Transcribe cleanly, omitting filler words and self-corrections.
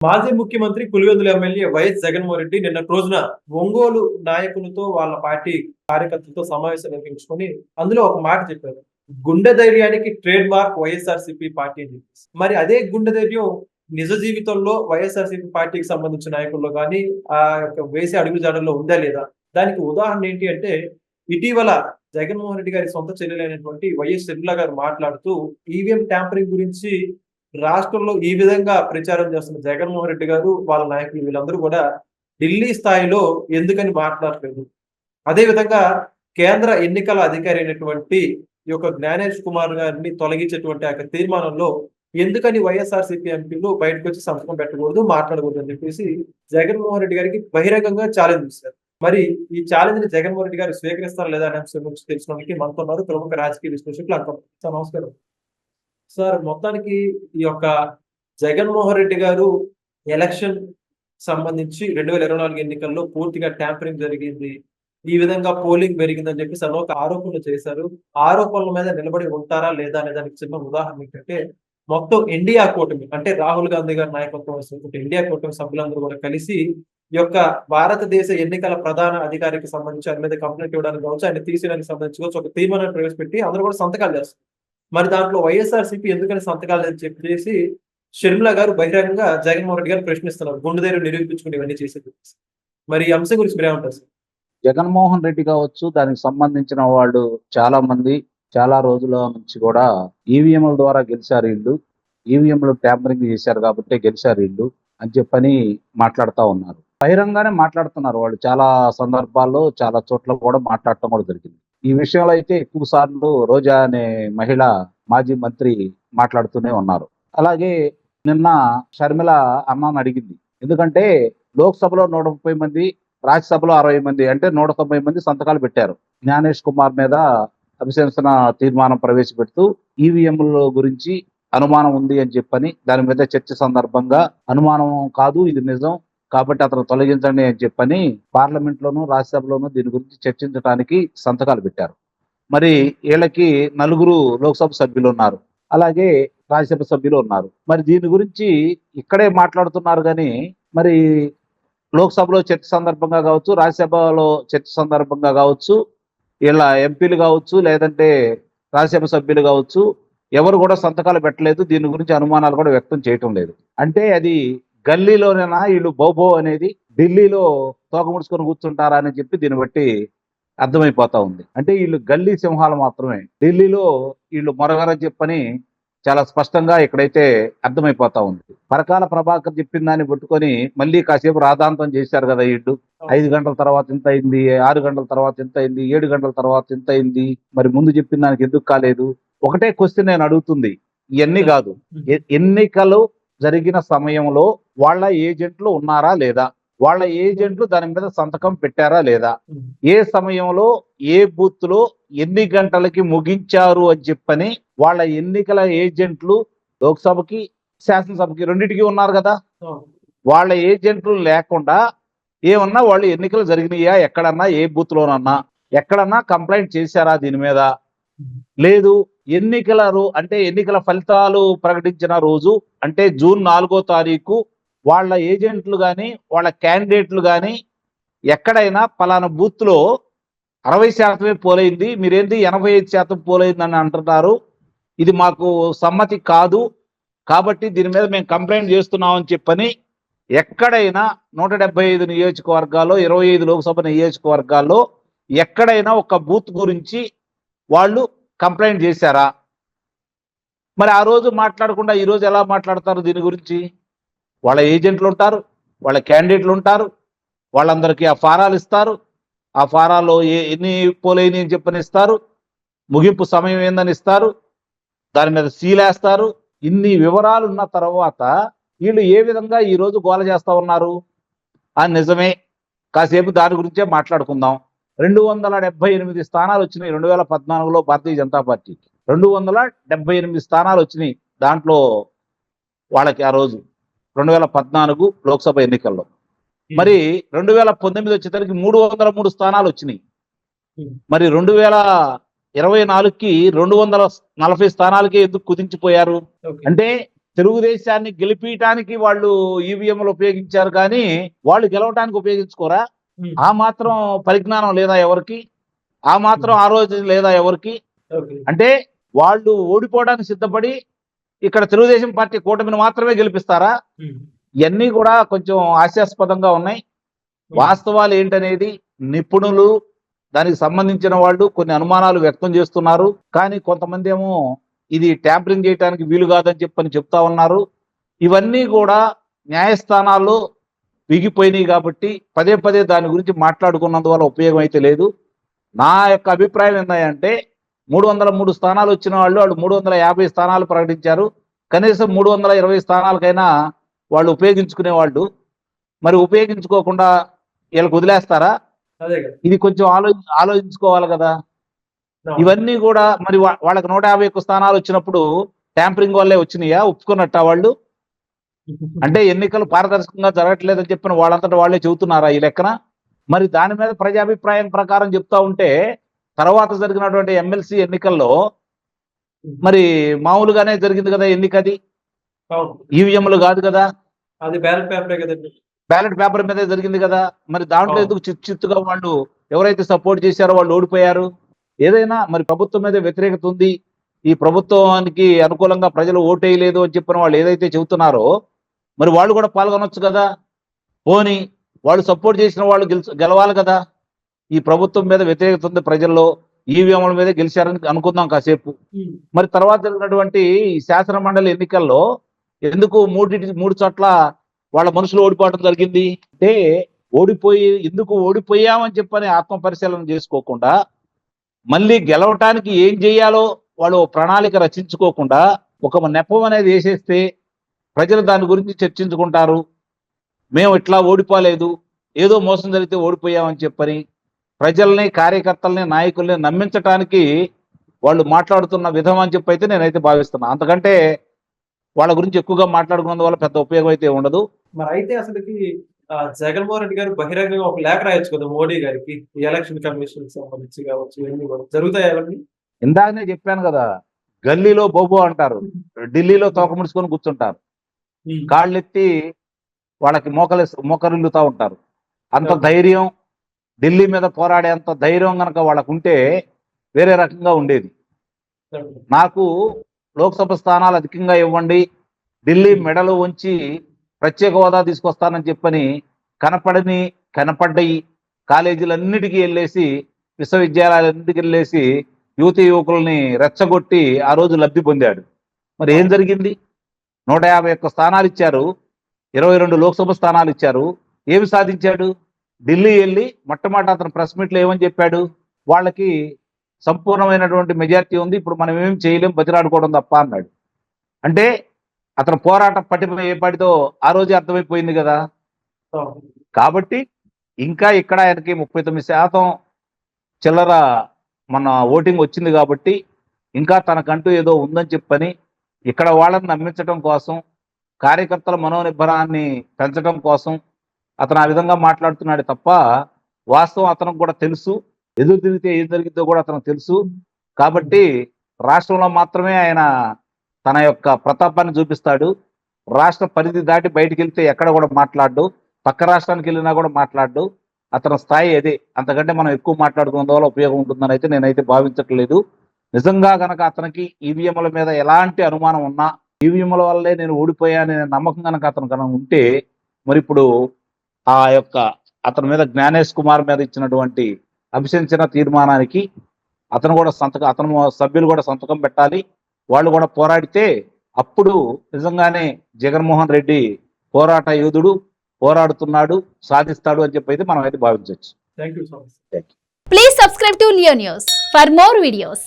మాజీ ముఖ్యమంత్రి Pulivendula MLA YS Jaganmohan Reddy నిన్నటి రోజున ఒంగోలు నాయకులతో వాళ్ళ పార్టీ కార్యకర్తలతో సమావేశం నిర్వహించుకొని అందులో ఒక మాట చెప్పారు. గుండె ధైర్యానికి ట్రేడ్ మార్క్ వైఎస్ఆర్సీపీ పార్టీ అని చెప్పేసి. మరి అదే గుండె ధైర్యం నిజ జీవితంలో వైఎస్ఆర్సీపీ పార్టీకి సంబంధించిన నాయకుల్లో కానీ ఆ యొక్క వేసే అడుగు జాడల్లో ఉందా లేదా? దానికి ఉదాహరణ ఏంటి అంటే ఇటీవల జగన్మోహన్ రెడ్డి గారి సొంత చెల్లెలైనటువంటి వైఎస్ షర్మిల గారు మాట్లాడుతూ ఈవీఎం ట్యాంపరింగ్ గురించి రాష్ట్రంలో ఈ విధంగా ప్రచారం చేస్తున్న జగన్మోహన్ రెడ్డి గారు వాళ్ళ నాయకులు వీళ్ళందరూ కూడా ఢిల్లీ స్థాయిలో ఎందుకని మాట్లాడలేదు? అదే విధంగా కేంద్ర ఎన్నికల అధికారి అయినటువంటి ఈ యొక్క జ్ఞానేష్ కుమార్ గారిని తొలగించేటువంటి ఆ తీర్మానంలో ఎందుకని వైఎస్ఆర్సీపీ ఎంపీలు బయటకు వచ్చి సంతకం పెట్టకూడదు, మాట్లాడకూడదు అని చెప్పేసి జగన్మోహన్ రెడ్డి గారికి బహిరంగంగా ఛాలెంజ్ ఇస్తారు. మరి ఈ ఛాలెంజ్ ని జగన్మోహన్ రెడ్డి గారు స్వీకరిస్తారా లేదా అనే అంశం గురించి తెలుసుకోవడానికి మనతో ఉన్నారు ప్రముఖ రాజకీయ విశ్లేషకులు అంకం. సార్ నమస్కారం. సార్ మొత్తానికి ఈ యొక్క జగన్మోహన్ రెడ్డి గారు ఎలక్షన్ సంబంధించి 2024 ఎన్నికల్లో పూర్తిగా ట్యాంపరింగ్ జరిగింది, ఈ విధంగా పోలింగ్ పెరిగిందని చెప్పేసి అనేక ఆరోపణలు చేశారు. ఆరోపణల మీద నిలబడి ఉంటారా లేదా అనే దానికి చిన్న ఉదాహరణ ఏంటంటే మొత్తం ఇండియా కూటమి అంటే రాహుల్ గాంధీ గారి నాయకత్వం వస్తున్నటువంటి ఇండియా కూటమి సభ్యులందరూ కూడా కలిసి ఈ యొక్క భారతదేశ ఎన్నికల ప్రధాన అధికారికి సంబంధించి ఆయన మీద కంప్లైంట్ ఇవ్వడానికి కావచ్చు, ఆయన తీసేయడానికి సంబంధించి ఒక తీర్మానాన్ని ప్రవేశపెట్టి అందరూ కూడా సంతకాలు చేస్తారు. మరి దాంట్లో వైఎస్ఆర్సీపీ ఎందుకని సంతకాలు అని చెప్పేసి షర్మిల గారు బహిరంగంగా జగన్మోహన్ రెడ్డి గారు ప్రశ్నిస్తున్నారు. గుండె ధైర్యం నిరూపించుకుని ఇవన్నీ చేసేది. మరి ఈ అంశం గురించి మీరేమంటారు సార్? జగన్మోహన్ రెడ్డి కావచ్చు, దానికి సంబంధించిన వాళ్ళు చాలా మంది చాలా రోజుల నుంచి కూడా ఈవీఎంల ద్వారా గెలిచారు వీళ్ళు, ఈవీఎంలు ట్యాంపరింగ్ చేశారు కాబట్టి గెలిచారు వీళ్ళు అని చెప్పని మాట్లాడుతూ ఉన్నారు. బహిరంగానే మాట్లాడుతున్నారు వాళ్ళు. చాలా సందర్భాల్లో చాలా చోట్ల కూడా మాట్లాడటం కూడా జరిగింది. ఈ విషయంలో అయితే ఎక్కువ సార్లు రోజా అనే మహిళ మాజీ మంత్రి మాట్లాడుతూనే ఉన్నారు. అలాగే నిన్న షర్మిల అన్నాను అడిగింది. ఎందుకంటే లోక్సభలో 130 మంది, రాజ్యసభలో 60 మంది అంటే 190 మంది సంతకాలు పెట్టారు జ్ఞానేష్ కుమార్ మీద అభిశంసన తీర్మానం ప్రవేశపెడుతూ ఈవీఎంల గురించి అనుమానం ఉంది అని చెప్పని దాని మీద చర్చ సందర్భంగా అనుమానం కాదు ఇది నిజం కాబట్టి అతను తొలగించండి అని చెప్పని పార్లమెంట్ లోను రాజ్యసభలోను దీని గురించి చర్చించడానికి సంతకాలు పెట్టారు. మరి వీళ్ళకి 4 లోక్సభ సభ్యులు ఉన్నారు, అలాగే రాజ్యసభ సభ్యులు ఉన్నారు. మరి దీని గురించి ఇక్కడే మాట్లాడుతున్నారు కానీ మరి లోక్సభలో చర్చ సందర్భంగా కావచ్చు, రాజ్యసభలో చర్చ సందర్భంగా కావచ్చు, ఇలా ఎంపీలు కావచ్చు లేదంటే రాజ్యసభ సభ్యులు కావచ్చు ఎవరు కూడా సంతకాలు పెట్టలేదు. దీని గురించి అనుమానాలు కూడా వ్యక్తం చేయటం లేదు. అంటే అది గల్లీలోనేనా వీళ్ళు బౌబో అనేది ఢిల్లీలో తోక ముడుచుకొని కూర్చుంటారా అని చెప్పి దీన్ని బట్టి అర్థమైపోతా ఉంది. అంటే వీళ్ళు గల్లీ సింహాలు మాత్రమే, ఢిల్లీలో వీళ్ళు మొరగరని చెప్పని చాలా స్పష్టంగా ఇక్కడైతే అర్థమైపోతా ఉంది. పరకాల ప్రభాకర్ చెప్పిన దాన్ని పట్టుకొని మళ్ళీ కాసేపు రాధాంతం చేశారు కదా వీళ్ళు. 5 గంటల తర్వాత ఇంత అయింది, 6 గంటల తర్వాత ఇంత అయింది, 7 గంటల తర్వాత ఇంత అయింది, మరి ముందు చెప్పిన దానికి ఎందుకు కాలేదు? ఒకటే క్వశ్చన్ నేను అడుగుతుంది, ఇవన్నీ కాదు, ఎన్నికలు జరిగిన సమయంలో వాళ్ళ ఏజెంట్లు ఉన్నారా లేదా, వాళ్ళ ఏజెంట్లు దాని మీద సంతకం పెట్టారా లేదా, ఏ సమయంలో ఏ బూత్ లో ఎన్ని గంటలకి ముగించారు అని చెప్పని వాళ్ళ ఎన్నికల ఏజెంట్లు లోక్సభకి శాసనసభకి రెండింటికి ఉన్నారు కదా. వాళ్ళ ఏజెంట్లు లేకుండా ఏమన్నా వాళ్ళు ఎన్నికలు జరిగినాయా, ఎక్కడన్నా ఏ బూత్ లోనన్నా ఎక్కడన్నా కంప్లైంట్ చేశారా దీని మీద? లేదు. ఎన్నికల అంటే ఎన్నికల ఫలితాలు ప్రకటించిన రోజు అంటే జూన్ 4వ తారీఖు వాళ్ళ ఏజెంట్లు కానీ వాళ్ళ క్యాండిడేట్లు కానీ ఎక్కడైనా పలానా బూత్ లో 60% పోలైంది, మీరేంటి 85% పోలైందని అంటున్నారు, ఇది మాకు సమ్మతి కాదు కాబట్టి దీని మీద మేము కంప్లైంట్ చేస్తున్నామని చెప్పని ఎక్కడైనా 175 నియోజకవర్గాల్లో 25 లోక్సభ నియోజకవర్గాల్లో ఎక్కడైనా ఒక బూత్ గురించి వాళ్ళు కంప్లైంట్ చేశారా? మరి ఆ రోజు మాట్లాడకుండా ఈ రోజు ఎలా మాట్లాడతారు దీని గురించి? వాళ్ళ ఏజెంట్లు ఉంటారు, వాళ్ళ క్యాండిడేట్లు ఉంటారు, వాళ్ళందరికీ ఆ ఫారాలు ఇస్తారు, ఆ ఫారాల్లో ఎన్ని పోలైని అని చెప్పని ఇస్తారు, ముగింపు సమయం ఏందని ఇస్తారు, దాని మీద సీలేస్తారు. ఇన్ని వివరాలు ఉన్న తర్వాత వీళ్ళు ఏ విధంగా ఈ రోజు గోల చేస్తా ఉన్నారు? నిజమే, కాసేపు దాని గురించే మాట్లాడుకుందాం. 278 స్థానాలు వచ్చినాయి 2014లో భారతీయ జనతా పార్టీకి. 278 స్థానాలు వచ్చినాయి. దాంట్లో వాళ్ళకి ఆ రోజు 2014 లోక్సభ ఎన్నికల్లో. మరి 2019 వచ్చేసరికి 303 స్థానాలు వచ్చినాయి. మరి 2024కి 240 స్థానాలకే ఎందుకు కుదించిపోయారు? అంటే తెలుగుదేశాన్ని గెలిపించడానికి వాళ్ళు ఈవీఎంలు ఉపయోగించారు, కానీ వాళ్ళు గెలవడానికి ఉపయోగించుకోరా? ఆ మాత్రం పరిజ్ఞానం లేదా ఎవరికి? ఆ మాత్రం ఆలోచన లేదా ఎవరికి? ఓకే. అంటే వాళ్ళు ఓడిపోవడానికి సిద్ధపడి ఇక్కడ తెలుగుదేశం పార్టీ కూటమిని మాత్రమే గెలిపిస్తారా? ఇవన్నీ కూడా కొంచెం హాస్యాస్పదంగా ఉన్నాయి. వాస్తవాలు ఏంటనేది నిపుణులు, దానికి సంబంధించిన వాళ్ళు కొన్ని అనుమానాలు వ్యక్తం చేస్తున్నారు. కానీ కొంతమంది ఏమో ఇది ట్యాంపరింగ్ చేయడానికి వీలు కాదని చెప్పని చెప్తా ఉన్నారు. ఇవన్నీ కూడా న్యాయస్థానాల్లో విగిపోయినాయి కాబట్టి పదే పదే దాని గురించి మాట్లాడుకున్నందువల్ల ఉపయోగం అయితే లేదు. నా యొక్క అభిప్రాయం ఏంటంటే 303 స్థానాలు వచ్చిన వాళ్ళు 350 స్థానాలు ప్రకటించారు. కనీసం 320 స్థానాలకైనా వాళ్ళు ఉపయోగించుకునే వాళ్ళు. మరి ఉపయోగించుకోకుండా వీళ్ళకి వదిలేస్తారా? అదే కదా. ఇది కొంచెం ఆలోచించుకోవాలి కదా. ఇవన్నీ కూడా మరి వాళ్ళకి 151 స్థానాలు వచ్చినప్పుడు ట్యాంపరింగ్ వల్లే వచ్చినాయా? ఒప్పుకున్నట్టా వాళ్ళు? అంటే ఎన్నికలు పారదర్శకంగా జరగట్లేదని చెప్పిన వాళ్ళంతటా వాళ్ళే చెబుతున్నారా ఈ లెక్కన? మరి దాని మీద ప్రజాభిప్రాయం ప్రకారం చెప్తా ఉంటే తర్వాత జరిగినటువంటి ఎమ్మెల్సీ ఎన్నికల్లో మరి మామూలుగానే జరిగింది కదా ఎన్నికది, అవును. ఈవీఎంలు కాదు కదా, అది బ్యాలెట్ పేపరే కదండి. బ్యాలెట్ పేపర్ మీదే జరిగింది కదా. మరి దాంట్లో అవును. ఎందుకు చిత్తుగా వాళ్ళు ఎవరైతే సపోర్ట్ చేశారో వాళ్ళు ఓడిపోయారు? ఏదైనా మరి ప్రభుత్వం మీద వ్యతిరేకత ఉంది, ఈ ప్రభుత్వానికి అనుకూలంగా ప్రజలు ఓటేయలేదు అని చెప్పిన వాళ్ళు ఏదైతే చెబుతున్నారో మరి వాళ్ళు కూడా పాల్గొనొచ్చు కదా. పోని వాళ్ళు సపోర్ట్ చేసిన వాళ్ళు గెలవాలి కదా. ఈ ప్రభుత్వం మీద వ్యతిరేకత ఉంది ప్రజల్లో, ఈవీఎంల మీద గెలిచారని అనుకుందాం కాసేపు. మరి తర్వాత జరిగినటువంటి ఈ శాసన మండలి ఎన్నికల్లో ఎందుకు మూడు చోట్ల వాళ్ళ మనుషులు ఓడిపోవడం జరిగింది? అంటే ఎందుకు ఓడిపోయామని చెప్పని ఆత్మ పరిశీలన చేసుకోకుండా మళ్ళీ గెలవటానికి ఏం చేయాలో వాళ్ళు ప్రణాళిక రచించుకోకుండా ఒక నెపం అనేది వేసేస్తే ప్రజలు దాని గురించి చర్చించుకుంటారు. మేము ఇట్లా ఓడిపోలేదు, ఏదో మోసం జరిగితే ఓడిపోయామని చెప్పని ప్రజల్ని, కార్యకర్తల్ని, నాయకుల్ని నమ్మించటానికి వాళ్ళు మాట్లాడుతున్న విధం అని చెప్పి అయితే నేనైతే భావిస్తున్నా. అంతకంటే వాళ్ళ గురించి ఎక్కువగా మాట్లాడుకున్నందు వల్ల పెద్ద ఉపయోగం అయితే ఉండదు. మరి అయితే అసలుకి జగన్మోహన్ రెడ్డి గారు బహిరంగంగా ఒక లేఖ రాయొచ్చు కదా మోడీ గారికి, ఈ ఎలక్షన్ కమిషన్ సంబంధించి కావచ్చు, ఇవన్నీ కూడా జరుగుతాయి అవన్నీ. ఇందాకనే చెప్పాను కదా, గల్లీలో బోబో అంటారు, ఢిల్లీలో తోక ముడుచుకొని కూర్చుంటారు, కాళ్ళెత్తి వాళ్ళకి మోకరిల్లుతా ఉంటారు. అంత ధైర్యం, ఢిల్లీ మీద పోరాడే అంత ధైర్యం గనక వాళ్ళకు ఉంటే వేరే రకంగా ఉండేది. నాకు లోక్సభ స్థానాలు అధికంగా ఇవ్వండి, ఢిల్లీ మెడలు ఉంచి ప్రత్యేక హోదా తీసుకొస్తానని చెప్పని కనపడ్డాయి కాలేజీలన్నిటికీ వెళ్ళేసి, విశ్వవిద్యాలయాలన్నిటికీ వెళ్ళేసి యువకుల్ని రెచ్చగొట్టి ఆ రోజు లబ్ధి పొందాడు. మరి ఏం జరిగింది? 151 స్థానాలు ఇచ్చారు, 22 లోక్సభ స్థానాలు ఇచ్చారు. ఏమి సాధించాడు? ఢిల్లీ వెళ్ళి మొట్టమొదటి అతను ప్రెస్ మీట్లో ఏమని చెప్పాడు? వాళ్ళకి సంపూర్ణమైనటువంటి మెజారిటీ ఉంది, ఇప్పుడు మనం ఏం చేయలేం, బతిరాడుకోవడం తప్ప అన్నాడు. అంటే అతను పోరాట పటిమ ఏ పాటితో ఆ రోజే అర్థమైపోయింది కదా. కాబట్టి ఇంకా ఇక్కడ ఆయనకి 39% చిల్లర మన ఓటింగ్ వచ్చింది కాబట్టి ఇంకా తనకంటూ ఏదో ఉందని చెప్పని ఇక్కడ వాళ్ళని నమ్మించడం కోసం, కార్యకర్తల మనోనిబ్బరాన్ని పెంచడం కోసం అతను ఆ విధంగా మాట్లాడుతున్నాడు తప్ప వాస్తవం అతనికి కూడా తెలుసు, ఎదురు తిరిగితే ఏం జరిగిందో కూడా అతనికి తెలుసు. కాబట్టి రాష్ట్రంలో మాత్రమే ఆయన తన యొక్క ప్రతాపాన్ని చూపిస్తాడు. రాష్ట్ర పరిధి దాటి బయటికి వెళ్తే ఎక్కడ కూడా మాట్లాడు, పక్క రాష్ట్రానికి వెళ్ళినా కూడా మాట్లాడు. అతని స్థాయి అదే. అంతకంటే మనం ఎక్కువ మాట్లాడుకున్న వల్ల ఉపయోగం ఉంటుందని అయితే నేనైతే భావించట్లేదు. నిజంగా గనక అతనికి ఈవీఎంల మీద ఎలాంటి అనుమానం ఉన్నా, ఈవీఎంల వల్లే నేను ఓడిపోయాననే నమ్మకం కనుక అతను ఉంటే మరి ఇప్పుడు ఆ యొక్క అతని మీద జ్ఞానేష్ కుమార్ మీద ఇచ్చినటువంటి అభిశంసన తీర్మానానికి అతను సభ్యులు కూడా సంతకం పెట్టాలి. వాళ్ళు కూడా పోరాడితే అప్పుడు నిజంగానే జగన్మోహన్ రెడ్డి పోరాట యోధుడు, పోరాడుతున్నాడు, సాధిస్తాడు అని చెప్పి అయితే మనం అయితే భావించవచ్చు. Thank you so much. Please subscribe to Leo News for more videos.